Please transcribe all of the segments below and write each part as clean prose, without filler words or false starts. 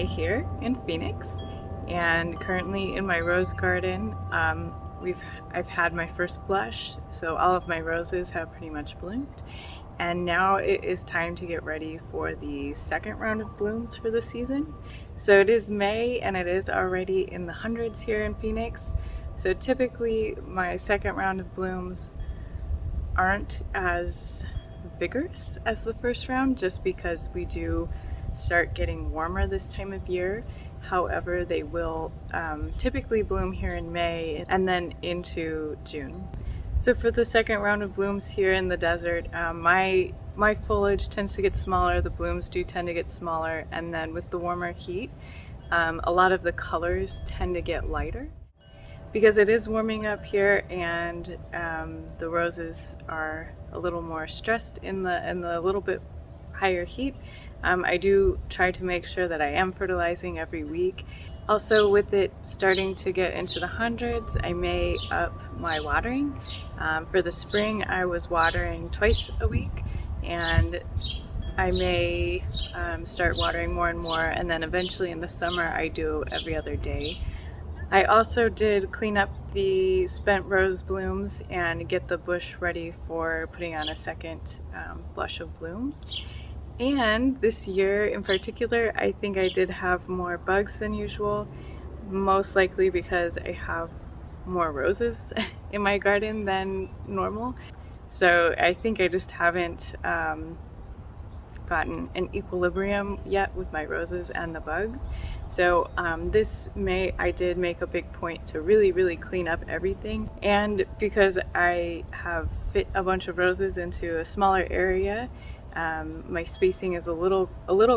May here in Phoenix, and currently in my rose garden I've had my first flush, so all of my roses have pretty much bloomed, and now it is time to get ready for the second round of blooms for the season. So it is May and it is already in the hundreds here in Phoenix, so typically my second round of blooms aren't as vigorous as the first round, just because we do start getting warmer this time of year. However, they will typically bloom here in May and then into June. So for the second round of blooms here in the desert, my foliage tends to get smaller, the blooms do tend to get smaller, and then with the warmer heat, a lot of the colors tend to get lighter. Because it is warming up here, and the roses are a little more stressed in the little bit higher heat, I do try to make sure that I am fertilizing every week. Also, with it starting to get into the hundreds, I may up my watering. For the spring, I was watering twice a week, and I may start watering more and more, and then eventually in the summer I do every other day. I also did clean up the spent rose blooms and get the bush ready for putting on a second flush of blooms. And this year in particular, I think I did have more bugs than usual, most likely because I have more roses in my garden than normal. So I think I just haven't gotten an equilibrium yet with my roses and the bugs. So this May I did make a big point to really clean up everything, and because I have fit a bunch of roses into a smaller area, my spacing is a little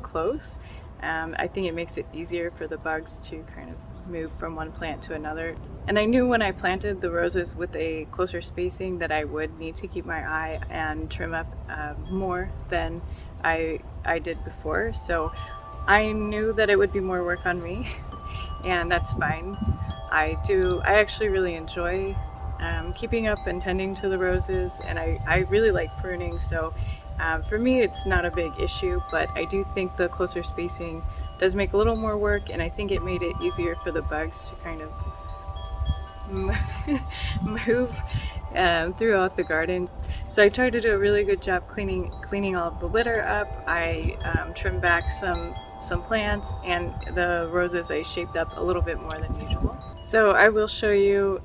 close. I think it makes it easier for the bugs to kind of move from one plant to another. And I knew when I planted the roses with a closer spacing that I would need to keep my eye and trim up more than I did before. So I knew that it would be more work on me, and that's fine. I actually really enjoy keeping up and tending to the roses, and I really like pruning, so for me it's not a big issue, but I do think the closer spacing does make a little more work, and I think it made it easier for the bugs to kind of move throughout the garden. So I tried to do a really good job cleaning all of the litter up. I trimmed back some plants, and the roses I shaped up a little bit more than usual. So I will show you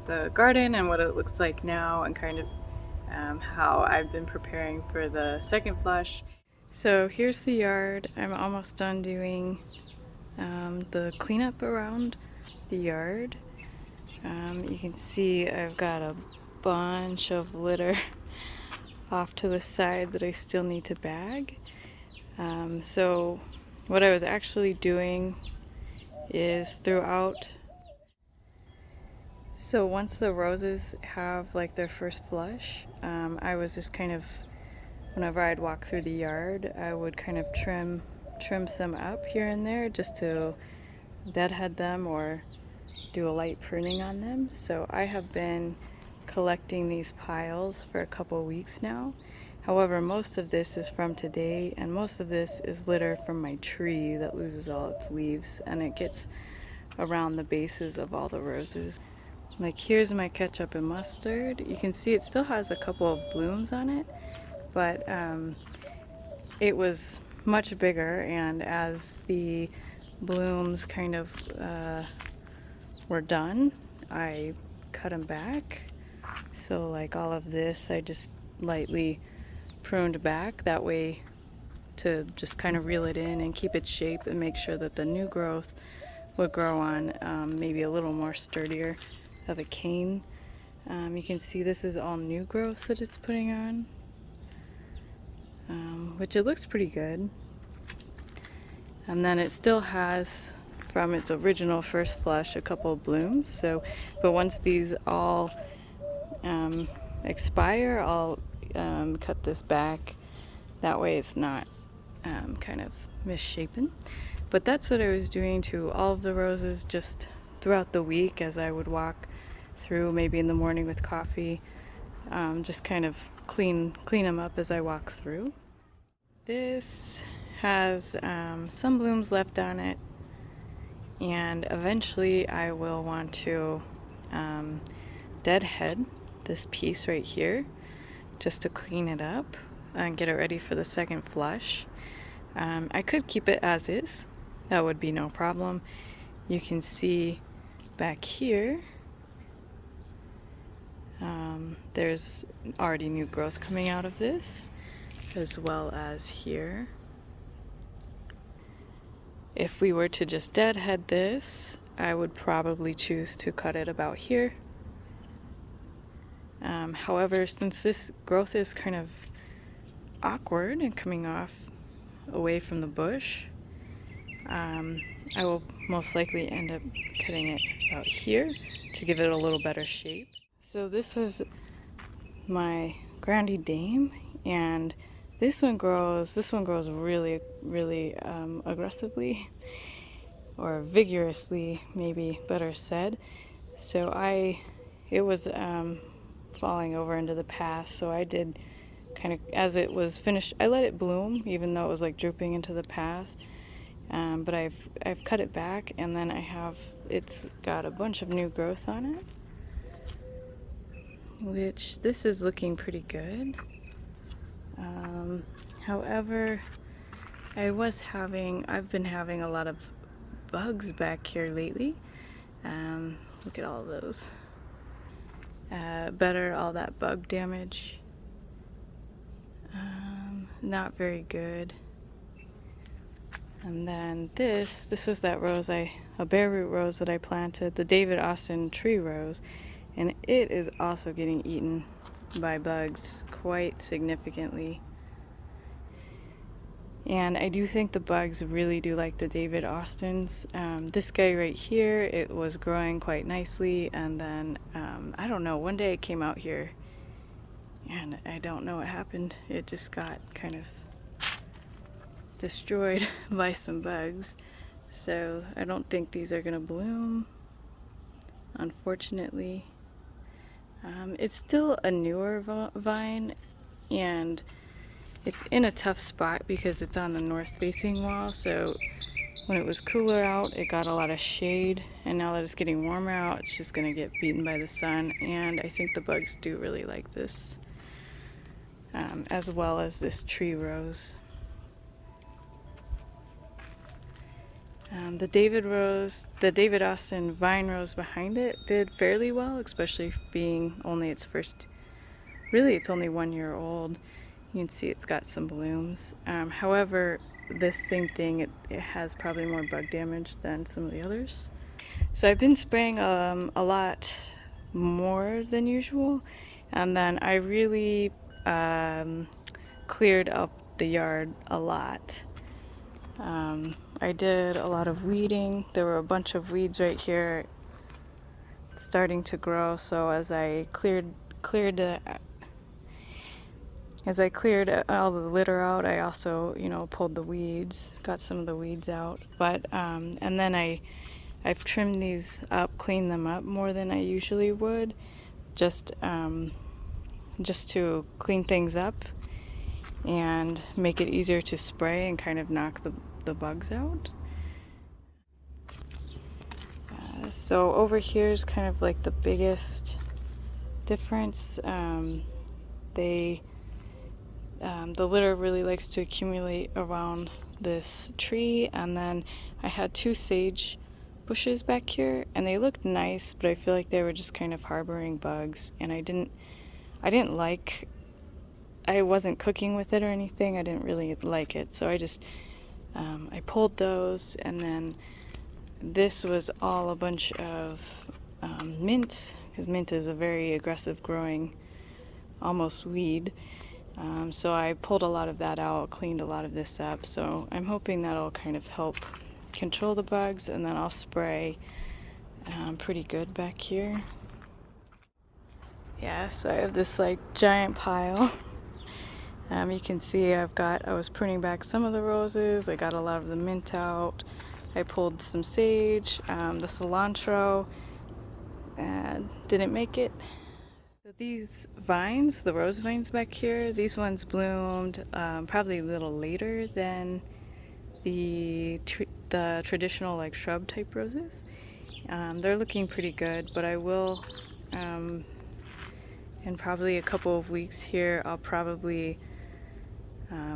the garden and what it looks like now, and kind of how I've been preparing for the second flush. So here's the yard. I'm almost done doing the cleanup around the yard. You can see I've got a bunch of litter off to the side that I still need to bag. So what I was actually doing is so once the roses have like their first flush, I was just kind of, whenever I'd walk through the yard, I would kind of trim some up here and there just to deadhead them or do a light pruning on them. So I have been collecting these piles for a couple weeks now. However, most of this is from today, and most of this is litter from my tree that loses all its leaves, and it gets around the bases of all the roses. Like, here's my ketchup and mustard. You can see it still has a couple of blooms on it, but it was much bigger, and as the blooms kind of were done, I cut them back. So like all of this I just lightly pruned back, that way to just kind of reel it in and keep its shape and make sure that the new growth would grow on maybe a little more sturdier of a cane. You can see this is all new growth that it's putting on, which it looks pretty good. And then it still has, from its original first flush, a couple of blooms. So, but once these all expire, I'll cut this back. That way it's not kind of misshapen. But that's what I was doing to all of the roses just throughout the week as I would walk through, maybe in the morning with coffee. Just kind of clean them up as I walk through. This has some blooms left on it, and eventually I will want to deadhead this piece right here just to clean it up and get it ready for the second flush. I could keep it as is, that would be no problem. You can see back here there's already new growth coming out of this, as well as here. If we were to just deadhead this, I would probably choose to cut it about here. However, since this growth is kind of awkward and coming off away from the bush, I will most likely end up cutting it out here to give it a little better shape. So this was my Grande Dame, and this one grows really aggressively, or vigorously, maybe better said. So it was falling over into the path, so I did kind of, as it was finished, I let it bloom even though it was like drooping into the path. But I've cut it back, and then it's got a bunch of new growth on it, which this is looking pretty good. However, I've been having a lot of bugs back here lately. Look at all those. All that bug damage. Not very good. And then this was that rose, a bare root rose that I planted, the David Austin tree rose, and it is also getting eaten by bugs quite significantly. And I do think the bugs really do like the David Austins. This guy right here, it was growing quite nicely, and then I don't know, one day it came out here and I don't know what happened. It just got kind of destroyed by some bugs. So I don't think these are gonna bloom, unfortunately. It's still a newer vine, and it's in a tough spot because it's on the north facing wall, so when it was cooler out it got a lot of shade, and now that it's getting warmer out it's just going to get beaten by the sun. And I think the bugs do really like this, as well as this tree rose. The David Austin vine rose behind it did fairly well, especially being only it's only 1 year old. You can see it's got some blooms. However, this same thing, it has probably more bug damage than some of the others. So I've been spraying a lot more than usual, and then I really cleared up the yard a lot. I did a lot of weeding. There were a bunch of weeds right here starting to grow, so as I cleared all the litter out, I also, pulled the weeds, got some of the weeds out. But and then I've trimmed these up, cleaned them up more than I usually would, just to clean things up and make it easier to spray and kind of knock the bugs out. So over here is kind of like the biggest difference. The litter really likes to accumulate around this tree, and then I had 2 sage bushes back here, and they looked nice, but I feel like they were just kind of harboring bugs, and I wasn't cooking with it or anything. I didn't really like it, so I pulled those. And then this was all a bunch of mint, because mint is a very aggressive growing, almost weed. So I pulled a lot of that out, cleaned a lot of this up. So I'm hoping that'll kind of help control the bugs, and then I'll spray pretty good back here. Yeah, so I have this like giant pile. You can see I was pruning back some of the roses. I got a lot of the mint out. I pulled some sage, the cilantro, and didn't make it. So these vines, the rose vines back here, these ones bloomed probably a little later than the traditional like shrub type roses. They're looking pretty good, but I will, in probably a couple of weeks here, I'll probably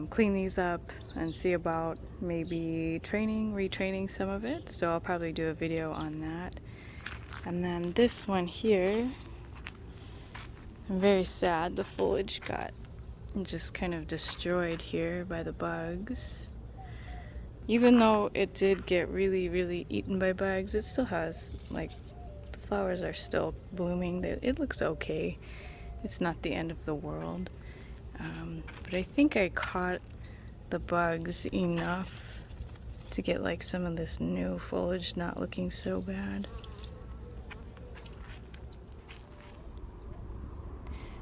clean these up and see about maybe retraining some of it. So I'll probably do a video on that. And then this one here, I'm very sad the foliage got just kind of destroyed here by the bugs. Even though it did get really eaten by bugs, it still has, like, the flowers are still blooming. It looks okay. It's not the end of the world. But I think I caught the bugs enough to get like some of this new foliage not looking so bad.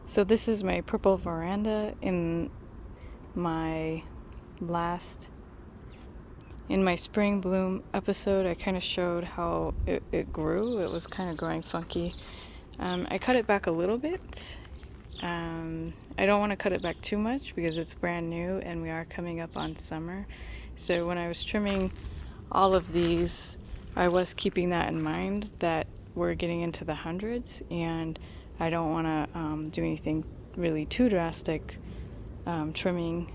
So this is my purple veranda. In my spring bloom episode, I kind of showed how it grew. It was kind of growing funky. I cut it back a little bit. I don't want to cut it back too much because it's brand new and we are coming up on summer. So when I was trimming all of these, I was keeping that in mind, that we're getting into the hundreds and I don't want to do anything really too drastic trimming.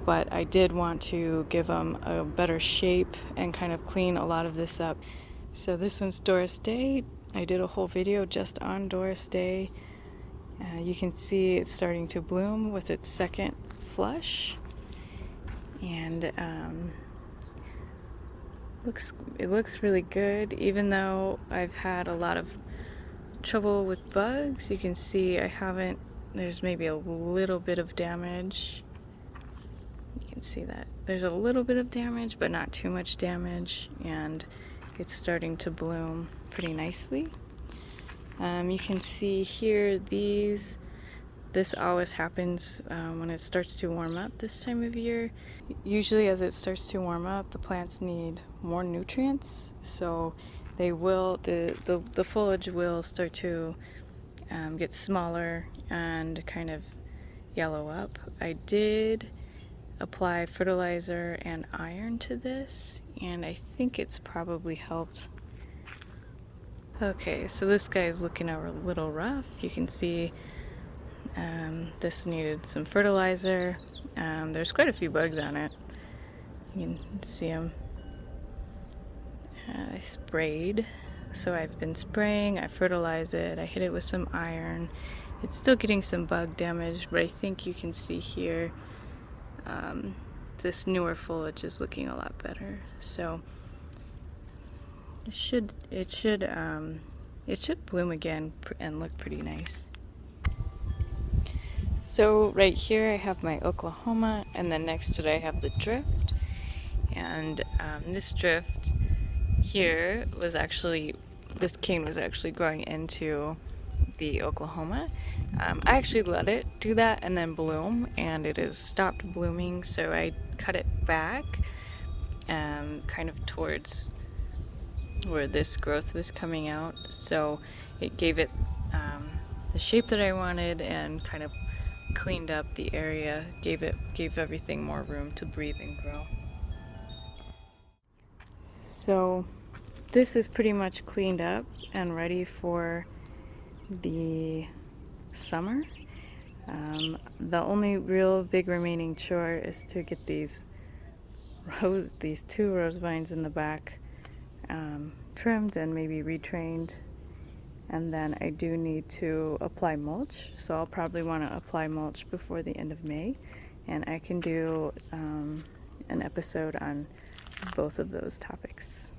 But I did want to give them a better shape and kind of clean a lot of this up. So this one's Doris Day. I did a whole video just on Doris Day. You can see it's starting to bloom with its second flush, and it looks really good. Even though I've had a lot of trouble with bugs, you can see there's maybe a little bit of damage. You can see that there's a little bit of damage, but not too much damage, and it's starting to bloom pretty nicely. You can see here this always happens when it starts to warm up this time of year. Usually as it starts to warm up, the plants need more nutrients, so the foliage will start to get smaller and kind of yellow up. I did apply fertilizer and iron to this, and I think it's probably helped. Okay, so this guy is looking a little rough. You can see this needed some fertilizer. There's quite a few bugs on it. You can see them. I sprayed. So I've been spraying, I fertilize it, I hit it with some iron. It's still getting some bug damage, but I think you can see here this newer foliage is looking a lot better. So it should bloom again and look pretty nice. So right here I have my Oklahoma, and then next to it I have the drift. And this drift here this cane was actually growing into the Oklahoma. I actually let it do that and then bloom, and it has stopped blooming, so I cut it back kind of towards where this growth was coming out, so it gave it the shape that I wanted and kind of cleaned up the area, gave everything more room to breathe and grow. So this is pretty much cleaned up and ready for the summer. The only real big remaining chore is to get these two rose vines in the back trimmed and maybe retrained, and then I do need to apply mulch, so I'll probably want to apply mulch before the end of May, and I can do an episode on both of those topics.